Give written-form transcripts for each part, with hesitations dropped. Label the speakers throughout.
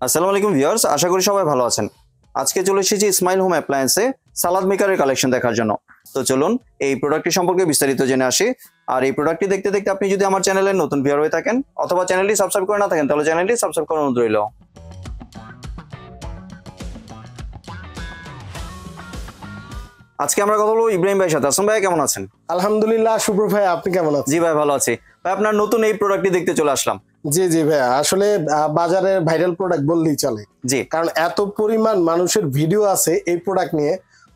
Speaker 1: আসসালামু আলাইকুম ভিউয়ার্স, আশা করি সবাই ভালো আছেন। আজকে চলে এসেছি স্মাইল হোম অ্যাপ্লায়েন্সে সালাদ মেকারের কালেকশন দেখার জন্য। তো চলুন এই প্রোডাক্টটি সম্পর্কে বিস্তারিত জেনে আসি। আর এই প্রোডাক্টটি দেখতে দেখতে আপনি যদি আমার চ্যানেলের নতুন ভিউয়ার হয়ে থাকেন অথবা চ্যানেলটি সাবস্ক্রাইব করে না থাকেন তাহলে চ্যানেলটি সাবস্ক্রাইব করার অনুরোধ রইল। আজকে আমরা কথা বলবো ইব্রাহিম ভাইয়ের সাথে। আসসালাম ভাই, কেমন আছেন?
Speaker 2: আলহামদুলিল্লাহ শুভ্র ভাই, আপনি কেমন আছেন?
Speaker 1: জি ভাই, ভালো আছি ভাই। আপনার নতুন এই প্রোডাক্টটি দেখতে চলে আসলাম।
Speaker 2: জি জি ভাই, আসলে বাজারের ভাইরাল প্রোডাক্ট বললেই চলে।
Speaker 1: জি,
Speaker 2: কারণ এত পরিমাণ মানুষের ভিডিও আছে এই প্রোডাক্ট নিয়ে।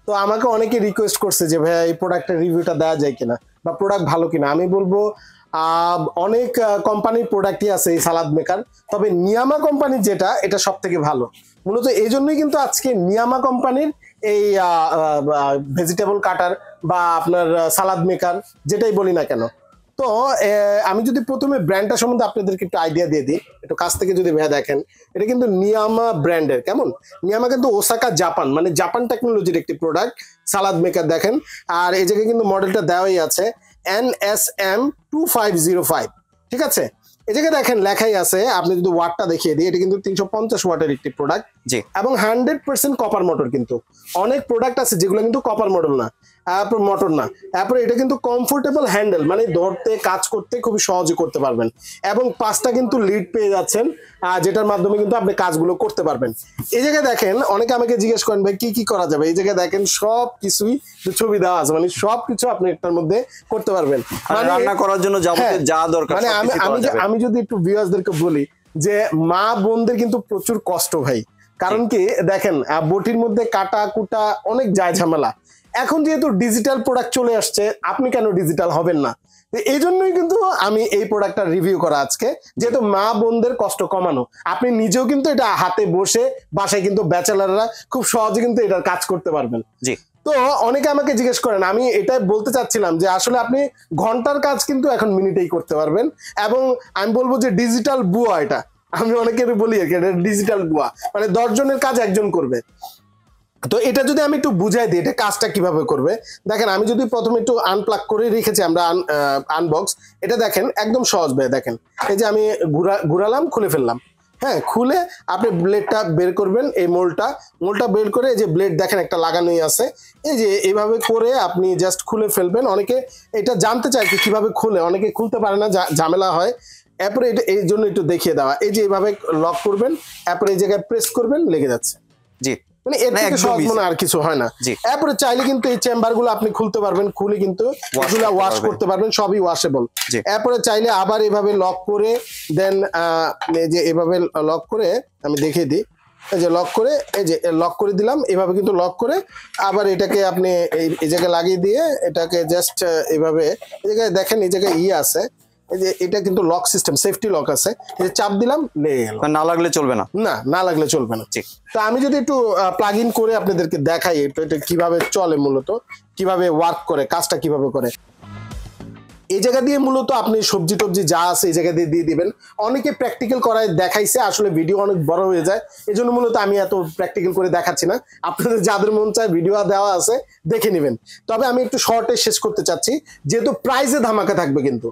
Speaker 2: তো আমাকে অনেকে রিকোয়েস্ট করছে যে ভাইয়া এই প্রোডাক্টের রিভিউটা দেওয়া যায় কিনা বা প্রোডাক্ট ভালো কিনা। আমি বলবো অনেক কোম্পানির প্রোডাক্টই আছে এই সালাদ মেকার, তবে নিয়ামা কোম্পানির যেটা এটা সব থেকে ভালো। মূলত এই জন্যই কিন্তু আজকে নিয়ামা কোম্পানির এই ভেজিটেবল কাটার বা আপনার সালাদ মেকার যেটাই বলি না কেন। তো আমি যদি প্রথমে ব্র্যান্ডটা সম্বন্ধে আপনাদেরকে একটু আইডিয়া দিয়ে দিই, একটু কাছ থেকে যদি ভাইয়া দেখেন, এটা কিন্তু নিয়ামা ব্র্যান্ডের। কেমন? নিয়ামা কিন্তু ওসাকা জাপান, মানে জাপান টেকনোলজির একটি প্রোডাক্ট সালাদ মেকার দেখেন। আর এই জায়গায় কিন্তু মডেলটা দেওয়াই আছে NSM2505, ঠিক আছে? এই জায়গায় দেখেন লেখাই আছে, আপনি যদি ওয়াটটা দেখিয়ে দিই, এটা কিন্তু 350 ওয়াটের একটি প্রোডাক্ট এবং 100% কপার মোটর। কিন্তু অনেক প্রোডাক্ট আছে যেগুলো কিন্তু কপার মোটর না, তারপরে এটা কিন্তু কমফোর্টেবল হ্যান্ডেল, মানে ধরতে কাজ করতে খুবই সহজে করতে পারবেন। এবং 5টা কিন্তু লিড পেয়ে যাচ্ছেন, যেটার মাধ্যমে কিন্তু আপনি কাজগুলো করতে পারবেন। এই জায়গায় দেখেন অনেকে আমাকে জিজ্ঞেস করেন ভাই কি কি করা যাবে। এই জায়গায় দেখেন সব কিছুই ছবি দেওয়া আছে, মানে সবকিছু আপনি এটার মধ্যে করতে পারবেন। মানে
Speaker 1: রান্না করার জন্য যাবতীয় যা দরকার
Speaker 2: মানে আমি যদি একটু ভিউয়ার্সদেরকে বলি যে মা বোনদের কিন্তু প্রচুর কষ্ট ভাই। কারণ কি দেখেন, বটির মধ্যে কাটা কুটা অনেক যায় ঝামেলা। এখন যেহেতু ডিজিটাল প্রোডাক্ট চলে আসছে, আপনি কেন ডিজিটাল হবেন না? এই জন্যই কিন্তু আমি এই প্রোডাক্টটা রিভিউ করা আজকে, যেহেতু মা বোনদের কষ্ট কমানো। আপনি নিজেও কিন্তু এটা হাতে বসে বাসায় কিন্তু ব্যাচেলাররা খুব সহজে কিন্তু এটার কাজ করতে পারবেন।
Speaker 1: জি।
Speaker 2: তো অনেকে আমাকে জিজ্ঞেস করেন, আমি এটাই বলতে চাচ্ছিলাম যে আসলে আপনি ঘন্টার কাজ কিন্তু এখন মিনিটেই করতে পারবেন। এবং আমি বলবো যে ডিজিটাল বুয়া এটা, আমি অনেকের বলি আর কি, এটা ডিজিটাল বুয়া, মানে 10 জনের কাজ একজন করবে। তো এটা যদি আমি একটু বুঝাই দিই এটা কাজটা কিভাবে করবে, দেখেন আমি যদি প্রথমে একটু আনপ্লাগ করে রেখেছি আমরা আনবক্স, এটা দেখেন একদম সহজ ভাবে। দেখেন এই যে আমি ঘুরালাম, খুলে ফেললাম। হ্যাঁ, খুলে আপনি ব্লেডটা বের করবেন, এই মোলটা বের করে এই যে ব্লেড দেখেন একটা লাগানোই আছে, এই যে এইভাবে করে আপনি জাস্ট খুলে ফেলবেন। অনেকে এটা জানতে চায় কি কিভাবে খুলে, অনেকে খুলতে পারে না, ঝামেলা হয়। এরপরে এটা এই জন্য একটু দেখিয়ে দেওয়া, এই যে এইভাবে লক করবেন, এরপরে এই জায়গায় প্রেস করবেন, লেগে যাচ্ছে।
Speaker 1: জি,
Speaker 2: মানে এর থেকে সহজ মনে আর কিছু হয় না। এরপরে চাইলে কিন্তু এই চেম্বার গুলো আপনি খুলতে পারবেন, খুলে কিন্তু এগুলা ওয়াশ করতে পারবেন, সবই ওয়াশেবল। এরপরে চাইলে আবার এভাবে লক করে দেন, এই যে এভাবে লক করে আমি দেখিয়ে দিই, এই যে লক করে, এই যে লক করে দিলাম, এভাবে কিন্তু লক করে আবার এটাকে আপনি এই জায়গায় লাগিয়ে দিয়ে এটাকে জাস্ট এভাবে, এই জায়গায় দেখেন এই জায়গায় আছে, এই যে এটা কিন্তু লক সিস্টেম, সেফটি লক আছে, এই যে চাপ দিলাম, লেগে গেল।
Speaker 1: না লাগলে চলবে না,
Speaker 2: না লাগলে চলবে না। তো আমি যদি একটু প্লাগ ইন করে আপনাদেরকে দেখাই এটা কিভাবে চলে, মূলত কিভাবে ওয়ার্ক করে, কাজটা কিভাবে করে। এই জায়গা দিয়ে মূলত আপনি সবজি টবজি যা আছে এই জায়গা দিয়ে দিবেন। অনেকে প্র্যাকটিক্যাল করায় দেখাইছে, আসলে ভিডিও অনেক বড় হয়ে যায়, এই জন্য মূলত আমি এত প্র্যাকটিক্যাল করে দেখাচ্ছি না। আপনাদের যাদের মন চায় ভিডিও দেওয়া আছে দেখে নেবেন। তবে আমি একটু শর্টে শেষ করতে চাচ্ছি, যেহেতু প্রাইজে ধামাকা থাকবে, কিন্তু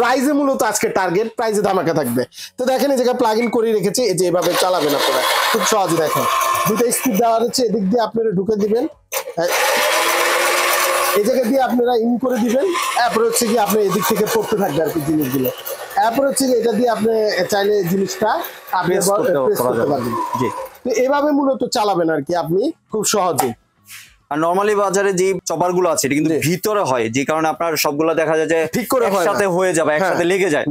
Speaker 2: প্রাইজে মূলত আজকে টার্গেট, প্রাইজে ধামাকা থাকবে। তো দেখেন এই জায়গায় প্লাগ ইন করে রেখেছি, এই যে এভাবে চালাবেন আপনারা খুব সহজে। দেখেন দুটো স্পিড দেওয়া হচ্ছে, এদিক দিয়ে আপনারা ঢুকে দিবেন, এই জায়গা দিয়ে আপনারা ইন করে দিবেন। এরপর হচ্ছে কি আপনি এদিক থেকে পড়তে থাকবে আর কি জিনিসগুলো। এরপর হচ্ছে কি এটা দিয়ে আপনি চাইলে জিনিসটা আপনি প্রেস করতে পারবেন। তো এভাবে মূলত চালাবেন আর কি আপনি খুব সহজে।
Speaker 1: আর নরমালি বাজারে যে চপার গুলো আছে এটা কিন্তু ভিতরে হয়, যে কারণে আপনার সবগুলো দেখা যায় যে ঠিক করে একসাথে হয়ে যাবে, একসাথে লেগে যায়।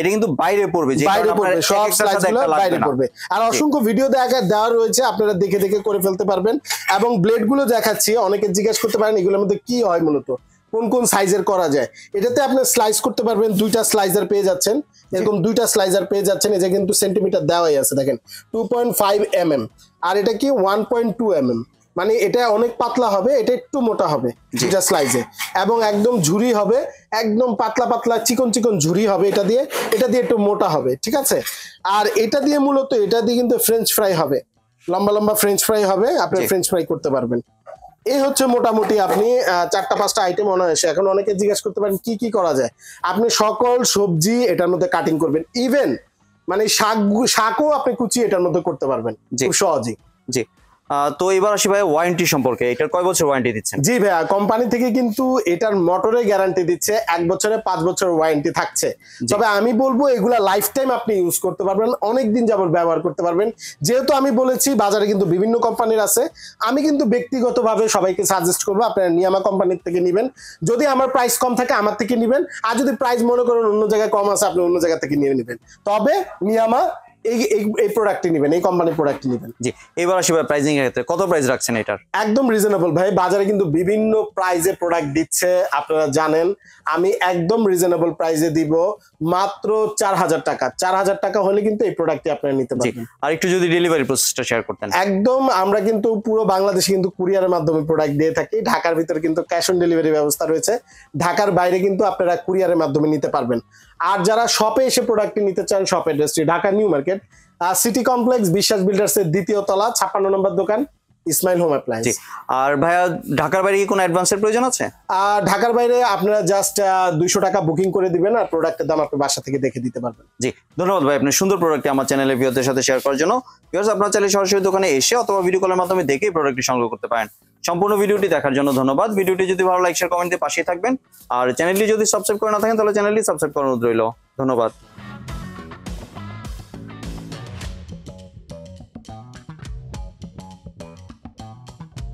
Speaker 1: এটা কিন্তু বাইরে পড়বে, যে
Speaker 2: বাইরে পড়বে, সব স্লাইসগুলো বাইরে পড়বে। আর অসংখ্য ভিডিও দেওয়া রয়েছে, আপনারা দেখে দেখে করে ফেলতে পারবেন। এবং ব্লেড গুলো দেখাচ্ছি, অনেকে জিজ্ঞেস করতে পারেন এগুলোর মধ্যে কি হয়, মূলত কোন কোন সাইজের করা যায়। এটাতে আপনি স্লাইস করতে পারবেন, 2টা স্লাইসার পেয়ে যাচ্ছেন, এরকম 2টা স্লাইসার পেয়ে যাচ্ছেন। এই যে কিন্তু সেন্টিমিটার দেওয়াই আছে, দেখেন 2.5 mm, আর এটা কি 1.2 mm, মানে এটা অনেক পাতলা হবে, এটা একটু মোটা হবে 2টা স্লাইসে। এবং একদম ঝুরি হবে, একদম পাতলা পাতলা চিকন চিকন ঝুরি হবে, এটা দিয়ে একটু মোটা হবে, ঠিক আছে? আর এটা দিয়ে মূলত এটা দিয়ে কিন্তু ফ্রেঞ্চ ফ্রাই হবে, লম্বা লম্বা ফ্রেঞ্চ ফ্রাই হবে, আপনি ফ্রেঞ্চ ফ্রাই করতে পারবেন। এই হচ্ছে মোটামুটি আপনি 4টা-5টা আইটেম অনায়াসে। এখন অনেকে জিজ্ঞেস করতে পারেন কি কি করা যায়। আপনি সকল সবজি এটার মধ্যে কাটিং করবেন, ইভেন মানে শাকও আপনি কুচিয়ে এটার মধ্যে করতে পারবেন
Speaker 1: জি।
Speaker 2: খুব সহজেই।
Speaker 1: জি। তো এবার আসি ভাই ওয়ারেন্টি সম্পর্কে, এটার কয় বছর ওয়ারেন্টি দিচ্ছেন?
Speaker 2: জি ভাইয়া, কোম্পানি থেকে কিন্তু এটার মোটরে গ্যারান্টি দিচ্ছে 1 বছরে 5 বছর ওয়ারেন্টি থাকছে। তবে আমি বলবো এগুলা লাইফ টাইম আপনি ইউজ করতে পারবেন, অনেক দিন যাবত ব্যবহার করতে পারবেন। যেহেতু আমি বলেছি বাজারে কিন্তু বিভিন্ন কোম্পানির আছে, আমি কিন্তু ব্যক্তিগতভাবে সবাইকে সাজেস্ট করবো আপনারা নিয়ামা কোম্পানির থেকে নেবেন। যদি আমার প্রাইস কম থাকে আমার থেকে নেবেন, আর যদি প্রাইস মনে করেন অন্য জায়গায় কম আছে আপনি অন্য জায়গা থেকে নিয়ে নেবেন। তবে নিয়ামা এই প্রোডাক্টটি নেবেন, এই কোম্পানির প্রোডাক্টটি নেবেন।
Speaker 1: জি। এবার আসি ভাই প্রাইসিং এর ক্ষেত্রে কত প্রাইস রাখছেন এটার?
Speaker 2: একদম রিজনেবল ভাই, বাজারে কিন্তু বিভিন্ন প্রাইজে প্রোডাক্ট দিচ্ছে আপনারা জানেন। আমি একদম রিজনেবল প্রাইজে দিব, মাত্র 4000 টাকা। 4000 টাকা হলে কিন্তু এই প্রোডাক্টটি আপনারা নিতে
Speaker 1: জি।
Speaker 2: পারবেন।
Speaker 1: আর একটু যদি ডেলিভারি প্রসেসটা শেয়ার করতেন।
Speaker 2: একদম, আমরা কিন্তু পুরো বাংলাদেশে কিন্তু কুরিয়ারের মাধ্যমে প্রোডাক্ট দিয়ে থাকি। ঢাকার ভিতরে কিন্তু ক্যাশ অন ডেলিভারি ব্যবস্থা রয়েছে, ঢাকার বাইরে কিন্তু আপনারা কুরিয়ারের মাধ্যমে নিতে পারবেন। আর যারা শপে এসে প্রোডাক্টটি নিতে চান, শপ অ্যাড্রেসটি Dhaka new market, city complex, বিশ্বাস বিল্ডার্স এর 2য় তলা, 56 নম্বর দোকান, ইসমাইল হোম অ্যাপ্লায়েন্স।
Speaker 1: জি। আর ভাইয়া ঢাকার বাইরে কি কোনো অ্যাডভান্সের প্রয়োজন আছে?
Speaker 2: আর ঢাকার বাইরে আপনারা জাস্ট 200 টাকা বুকিং করে দিবেন, আর প্রোডাক্টের দাম আপনি বাসা থেকে দেখে দিতে পারবেন।
Speaker 1: জি। ধন্যবাদ ভাই আপনার সুন্দর প্রোডাক্টটি আমার চ্যানেলের ভিউয়ারদের সাথে শেয়ার করার জন্য। ভিউয়ার্স, আপনারা চাইলে সরাসরি দোকানে এসে অথবা ভিডিও কলের মাধ্যমে দেখে প্রোডাক্টটি সংগ্রহ করতে পারেন। সম্পূর্ণ ভিডিওটি দেখার জন্য ধন্যবাদ। ভিডিওটি যদি ভালো লাইক শেয়ার কমেন্ট দিয়ে পাশেই থাকবেন, আর চ্যানেলটি যদি সাবস্ক্রাইব করে না থাকেন তাহলে চ্যানেলটি সাবস্ক্রাইব করার অনুরোধ রইল। ধন্যবাদ।